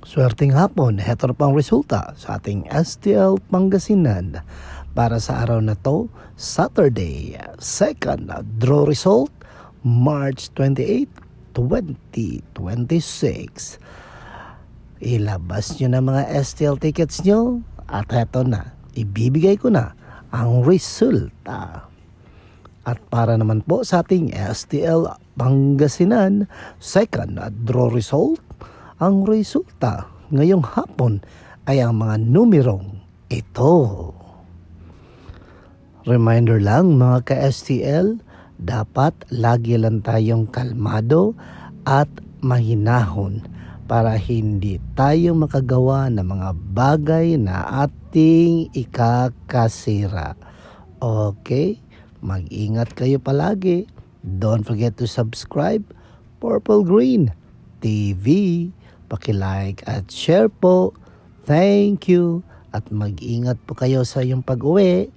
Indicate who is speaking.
Speaker 1: Swerteng hapon, heto na po ang resulta sa ating STL Pangasinan para sa araw na to, Saturday, second draw result, March 28, 2026. Ilabas nyo na mga STL tickets nyo at heto na, ibibigay ko na ang resulta. At para naman po sa ating STL Pangasinan, second draw result, ang resulta ngayong hapon ay ang mga numerong ito. Reminder lang mga ka-STL, dapat lagi lang tayong kalmado at mahinahon para hindi tayo makagawa ng mga bagay na ating ikakasira. Okay? Mag-ingat kayo palagi. Don't forget to subscribe Purple Green TV. Paki-like at share po. Thank you. At mag-ingat po kayo sa iyong pag-uwi.